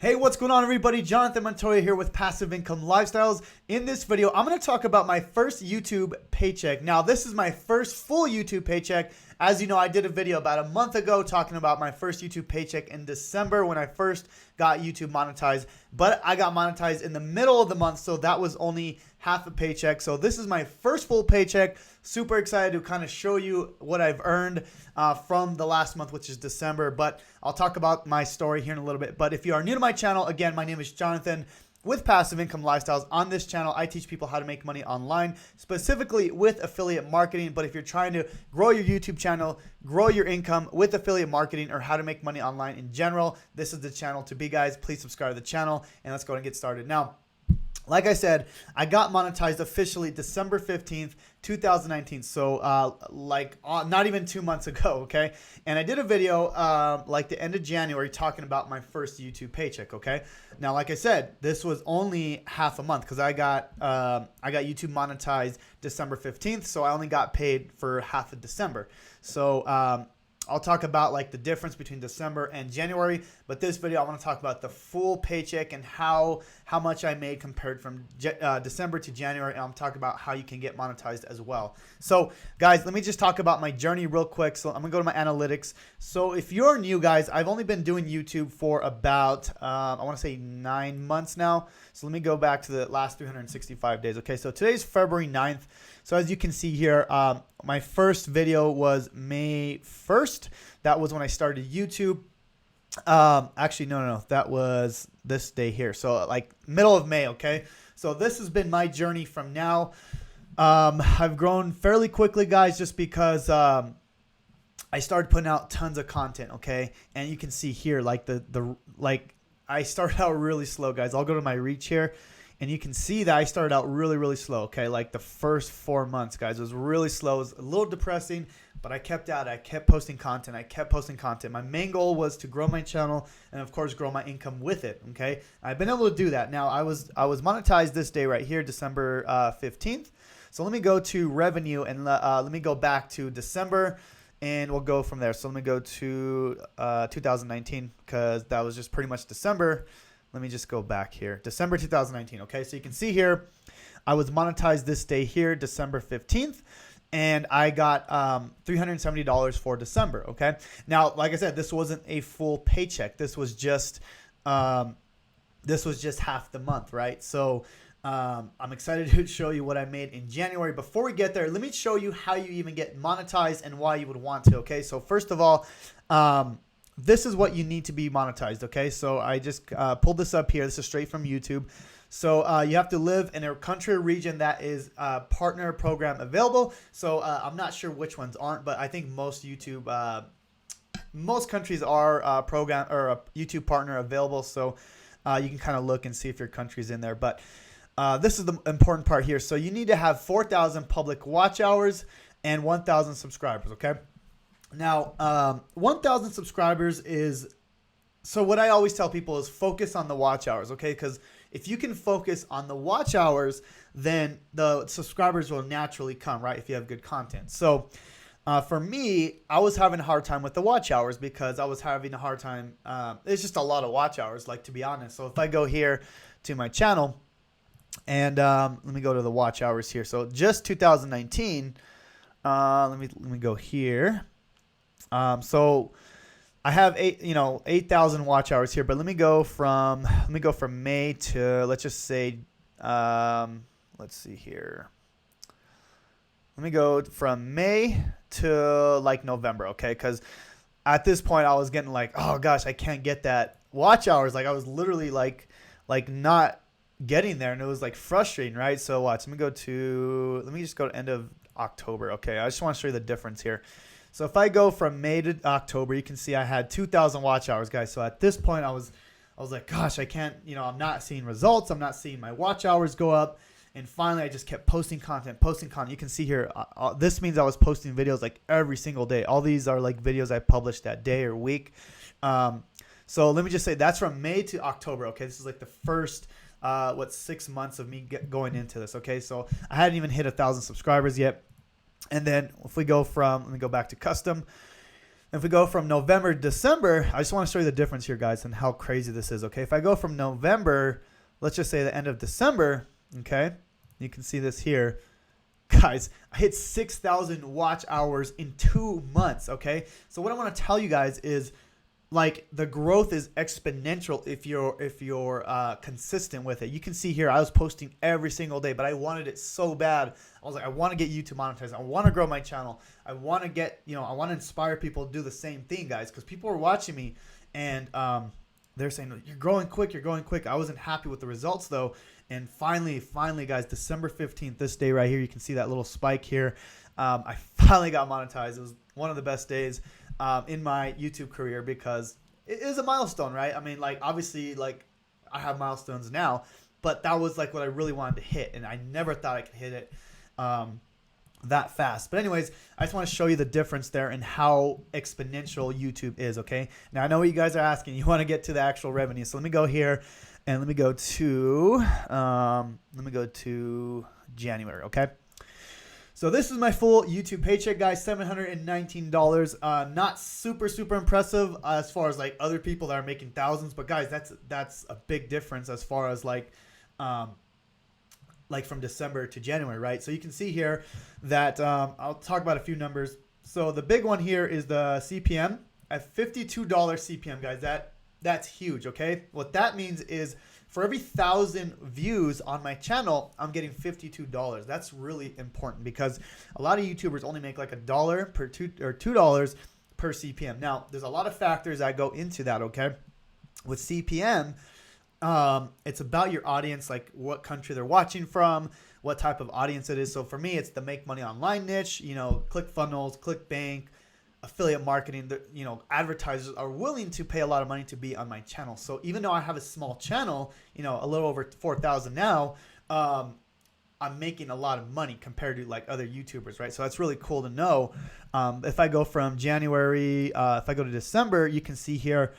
Hey, what's going on, everybody? Jonathan Montoya here with Passive Income Lifestyles. In this video, I'm going to talk about my first YouTube paycheck. Now, this is my first full YouTube paycheck. As you know, I did a video about a month ago talking about my first YouTube paycheck in December when I first got YouTube monetized. But I got monetized in the middle of the month, so that was only half a paycheck. So this is my first full paycheck. Super excited to kind of show you what I've earned from the last month, which is December. But I'll talk about my story here in a little bit. But if you are new to my channel, again, my name is Jonathan with Passive Income Lifestyles. On this channel, I teach people how to make money online, specifically with affiliate marketing. But if you're trying to grow your YouTube channel, grow your income with affiliate marketing, or how to make money online in general, this is the channel to be, guys. Please subscribe to the channel, and let's go and get started. Now, like I said, I got monetized officially December 15th, 2019. So not even 2 months ago, okay? And I did a video like the end of January talking about my first YouTube paycheck, okay? Now, like I said, this was only half a month because I got YouTube monetized December 15th, so I only got paid for half of December. So I'll talk about like the difference between December and January, but this video I want to talk about the full paycheck and how much I made compared from December to January, and I'm talking about how you can get monetized as well. So guys, let me just talk about my journey real quick. So I'm gonna go to my analytics. So if you're new, guys, I've only been doing YouTube for about I want to say 9 months now. So let me go back to the last 365 days. Okay, so today's February 9th. So as you can see here, my first video was May 1st. That was when I started YouTube. Actually, no. That was this day here. So like middle of May, okay? So this has been my journey from now. I've grown fairly quickly, guys, just because I started putting out tons of content, okay? And you can see here, like I started out really slow, guys. I'll go to my reach here. And you can see that I started out really slow, okay? Like the first 4 months, guys, it was really slow. It was a little depressing, but I kept at it. I kept posting content. My main goal was to grow my channel and, of course, grow my income with it, okay? I've been able to do that. Now, I was monetized this day right here, December 15th. So let me go to revenue and let me go back to December, and we'll go from there. So let me go to 2019 because that was just pretty much December. Let me just go back here. December 2019, okay? So you can see here, I was monetized this day here, December 15th, and I got $370 for December, okay? Now, like I said, this wasn't a full paycheck. This was just half the month, right? So I'm excited to show you what I made in January. Before we get there, let me show you how you even get monetized and why you would want to, okay? So first of all, this is what you need to be monetized, okay? So I just pulled this up here. This is straight from YouTube. So you have to live in a country or region that is partner program available. So I'm not sure which ones aren't, but I think most countries are program or a YouTube partner available. So you can kind of look and see if your country's in there. But this is the important part here. So you need to have 4,000 public watch hours and 1,000 subscribers, okay? Now, 1,000 subscribers is, so what I always tell people is focus on the watch hours, okay? Because if you can focus on the watch hours, then the subscribers will naturally come, right? If you have good content. So for me, I was having a hard time with the watch hours because I was having a hard time. It's just a lot of watch hours, like, to be honest. So if I go here to my channel and let me go to the watch hours here. So just 2019, let me go here. So I have 8,000 watch hours here, but let me go from May to, let's just say, let's see here. Let me go from May to like November, okay? Because at this point I was getting like, oh gosh, I can't get that watch hours. Like I was literally like not getting there, and it was like frustrating, right? So watch, let me just go to end of October. Okay, I just want to show you the difference here. So if I go from May to October, you can see I had 2,000 watch hours, guys. So at this point, I was like, gosh, I can't, I'm not seeing results. I'm not seeing my watch hours go up. And finally, I just kept posting content. You can see here, this means I was posting videos like every single day. All these are like videos I published that day or week. So let me just say that's from May to October. Okay, this is like the first 6 months of me going into this. Okay, so I hadn't even hit 1,000 subscribers yet. And then if we go from, let me go back to custom. If we go from November to December, I just want to show you the difference here, guys, and how crazy this is, okay? If I go from November, let's just say the end of December, okay? You can see this here. Guys, I hit 6,000 watch hours in 2 months, okay? So what I want to tell you guys is, like, the growth is exponential if you're consistent with it. You can see here I was posting every single day, but I wanted it so bad. I was like, I want to get YouTube monetized. I want to grow my channel. I want to get, I want to inspire people to do the same thing, guys, because people were watching me and they're saying, you're growing quick, you're growing quick. I wasn't happy with the results though. And finally, guys, December 15th, this day right here, you can see that little spike here. I finally got monetized. It was one of the best days in my YouTube career because it is a milestone, right? I mean, like, obviously, like, I have milestones now, but that was like what I really wanted to hit, and I never thought I could hit it that fast. But anyways, I just want to show you the difference there and how exponential YouTube is, okay? Now, I know what you guys are asking. You want to get to the actual revenue. So let me go here and let me go to January, okay? So this is my full YouTube paycheck, guys, $719. Not super impressive as far as like other people that are making thousands, but guys, that's a big difference as far as like from December to January, right? So you can see here that I'll talk about a few numbers. So the big one here is the CPM at $52 CPM, guys. That's huge, okay? What that means is for every 1,000 views on my channel, I'm getting $52. That's really important because a lot of YouTubers only make like $1 per $2 per CPM. Now, there's a lot of factors that go into that, okay? With CPM, it's about your audience, like what country they're watching from, what type of audience it is. So for me, it's the make money online niche, Clickfunnels, ClickBank, affiliate marketing. Advertisers are willing to pay a lot of money to be on my channel. So even though I have a small channel, a little over 4,000 now, I'm making a lot of money compared to like other YouTubers, right? So that's really cool to know. If I go from January, if I go to December, you can see here,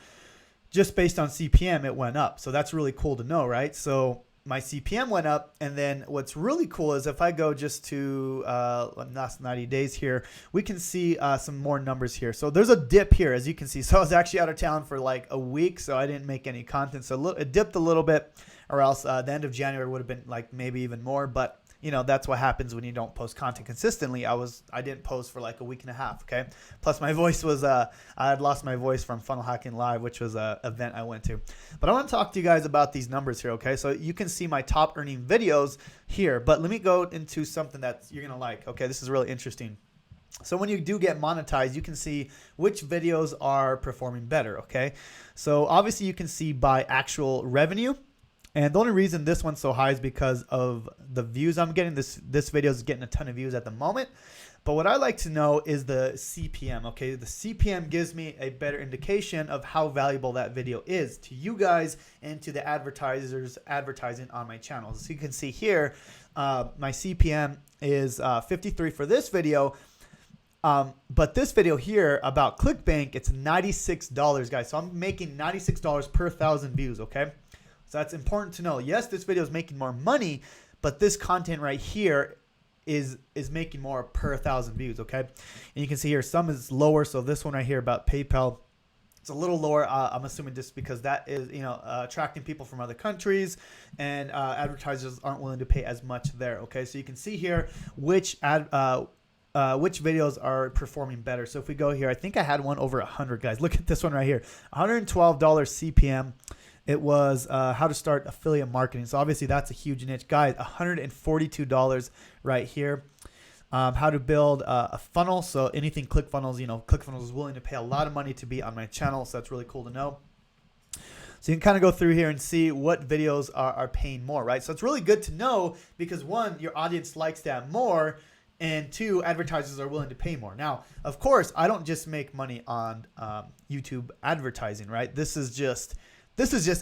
just based on CPM, it went up. So that's really cool to know, right? So my CPM went up. And then what's really cool is if I go just to last 90 days here, we can see some more numbers here. So there's a dip here, as you can see. So I was actually out of town for like a week, so I didn't make any content. So it dipped a little bit, or else the end of January would have been like maybe even more. But that's what happens when you don't post content consistently. I didn't post for like a week and a half, okay? Plus my voice was, I had lost my voice from Funnel Hacking Live, which was an event I went to. But I want to talk to you guys about these numbers here, okay? So you can see my top earning videos here, but let me go into something that you're going to like, okay? This is really interesting. So when you do get monetized, you can see which videos are performing better, okay? So obviously you can see by actual revenue. And the only reason this one's so high is because of the views I'm getting. This video is getting a ton of views at the moment. But what I like to know is the CPM, okay? The CPM gives me a better indication of how valuable that video is to you guys and to the advertisers advertising on my channel. So you can see here, my CPM is 53 for this video. But this video here about ClickBank, it's $96, guys. So I'm making $96 per 1,000 views, okay? So that's important to know. Yes, this video is making more money, but this content right here is making more per 1,000 views, okay? And you can see here some is lower. So this one right here about PayPal, it's a little lower. I'm assuming just because that is, attracting people from other countries, and advertisers aren't willing to pay as much there, okay? So you can see here which videos are performing better. So if we go here, I think I had one over 100, guys. Look at this one right here, $112 CPM. It was how to start affiliate marketing. So obviously that's a huge niche, guys. $142 right here. How to build a funnel. So anything Clickfunnels, Clickfunnels is willing to pay a lot of money to be on my channel. So that's really cool to know. So you can kind of go through here and see what videos are paying more, right? So it's really good to know because one, your audience likes that more, and two, advertisers are willing to pay more. Now, of course, I don't just make money on YouTube advertising, right? This is just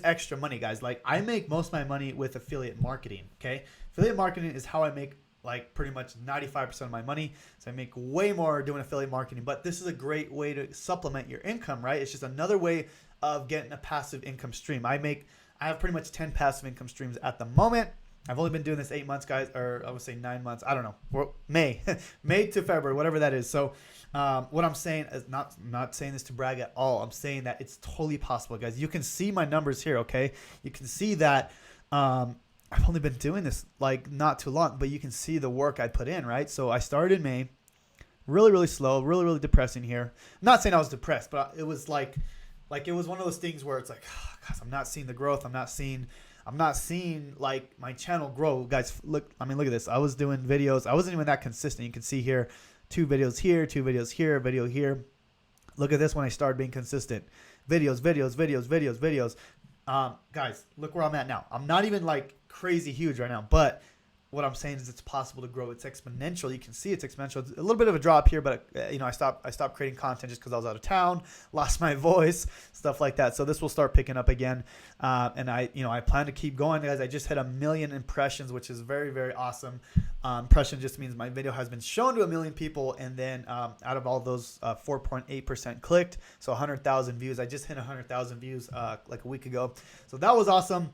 extra money, guys. Like, I make most of my money with affiliate marketing, okay? Affiliate marketing is how I make like pretty much 95% of my money. So I make way more doing affiliate marketing, but this is a great way to supplement your income, right? It's just another way of getting a passive income stream. I have pretty much 10 passive income streams at the moment. I've only been doing this 8 months, guys, or I would say 9 months. I don't know. May, May to February, whatever that is. So what I'm saying is not saying this to brag at all. I'm saying that it's totally possible, guys. You can see my numbers here, okay? You can see that I've only been doing this like not too long, but you can see the work I put in, right? So I started in May, really, really slow, really, really depressing here. I'm not saying I was depressed, but it was like it was one of those things where it's like, oh, gosh, I'm not seeing the growth. I'm not seeing like my channel grow. Guys, look at this. I was doing videos. I wasn't even that consistent. You can see here, 2 videos here, 2 videos here, a video here. Look at this when I started being consistent. Videos. Guys, look where I'm at now. I'm not even like crazy huge right now, but what I'm saying is it's possible to grow. It's exponential. You can see it's exponential. It's a little bit of a drop here, but I stopped creating content just because I was out of town, lost my voice, stuff like that. So this will start picking up again, and I plan to keep going, guys. I just hit 1 million impressions, which is very, very awesome. Impression just means my video has been shown to 1 million people, and then out of all those, 4.8% clicked, so 100,000 views. I just hit 100,000 views like a week ago, so that was awesome.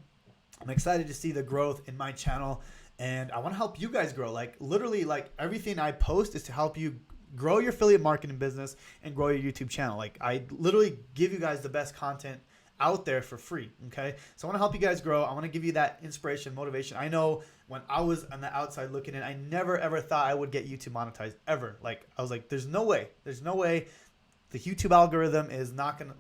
I'm excited to see the growth in my channel. And I want to help you guys grow. Like literally, like everything I post is to help you grow your affiliate marketing business and grow your YouTube channel. Like I literally give you guys the best content out there for free. Okay. So I want to help you guys grow. I want to give you that inspiration, motivation. I know when I was on the outside looking in, I never ever thought I would get YouTube monetized ever. Like I was like, there's no way. The YouTube algorithm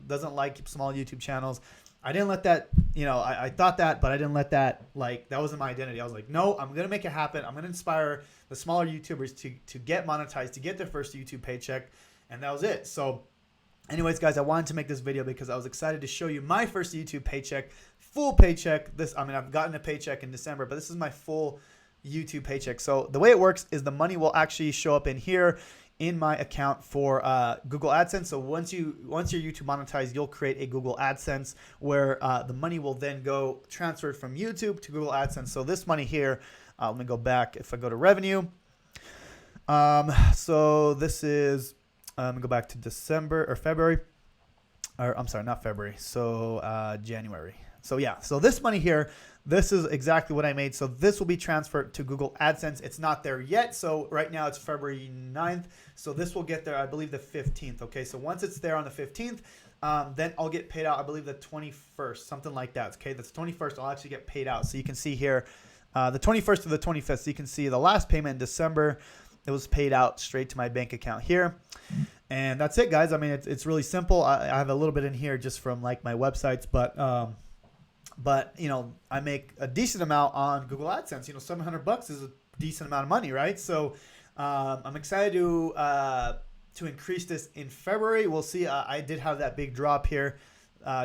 doesn't like small YouTube channels. I didn't let that, I thought that, but I didn't let that, that wasn't my identity. I was like, no, I'm going to make it happen. I'm going to inspire the smaller YouTubers to get monetized, to get their first YouTube paycheck. And that was it. So anyways, guys, I wanted to make this video because I was excited to show you my first YouTube paycheck, full paycheck. I've gotten a paycheck in December, but this is my full YouTube paycheck. So the way it works is the money will actually show up in here in my account for Google AdSense. So once your YouTube monetized, you'll create a Google AdSense where the money will then go transferred from YouTube to Google AdSense. So this money here, let me go back. If I go to revenue, so this is, let me go back to December or February, or I'm sorry, not February. So January. So yeah, so this money here, this is exactly what I made. So this will be transferred to Google AdSense. It's not there yet. So right now it's February 9th. So this will get there, I believe, the 15th. Okay, so once it's there on the 15th, then I'll get paid out, I believe, the 21st, something like that. Okay, the 21st, I'll actually get paid out. So you can see here, the 21st to the 25th. So you can see the last payment in December, it was paid out straight to my bank account here. And that's it, guys. I mean, it's really simple. I have a little bit in here just from like my websites, but I make a decent amount on Google AdSense. $700 is a decent amount of money, right? So I'm excited to increase this in February. We'll see. I did have that big drop here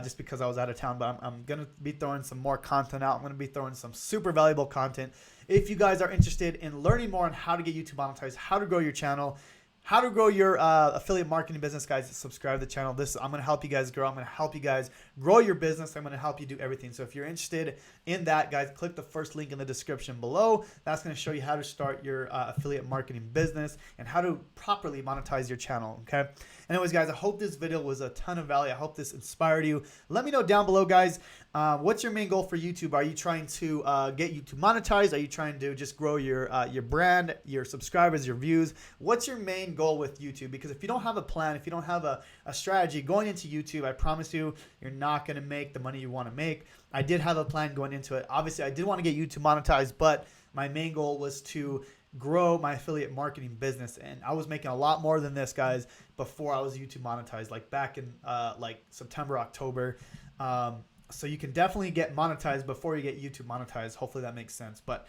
just because I was out of town, but I'm going to be throwing some more content out. I'm going to be throwing some super valuable content. If you guys are interested in learning more on how to get YouTube monetized, how to grow your channel, how to grow your affiliate marketing business, guys, subscribe to the channel. I'm going to help you guys grow. I'm going to help you guys grow your business. I'm going to help you do everything. So if you're interested in that, guys, click the first link in the description below. That's going to show you how to start your affiliate marketing business and how to properly monetize your channel, okay? Anyways, guys, I hope this video was a ton of value. I hope this inspired you. Let me know down below, guys, what's your main goal for YouTube? Are you trying to get YouTube monetized? Are you trying to just grow your brand, your subscribers, your views? What's your main goal with YouTube? Because if you don't have a plan, if you don't have a strategy going into YouTube, I promise you, you're not going to make the money you want to make. I did have a plan going into it. Obviously, I did want to get YouTube monetized, but my main goal was to grow my affiliate marketing business. And I was making a lot more than this, guys, before I was YouTube monetized, like back in like September, October. So you can definitely get monetized before you get YouTube monetized. Hopefully that makes sense. But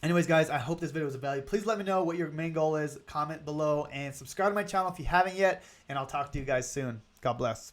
anyways, guys, I hope this video was of value. Please let me know what your main goal is. Comment below and subscribe to my channel if you haven't yet. And I'll talk to you guys soon. God bless.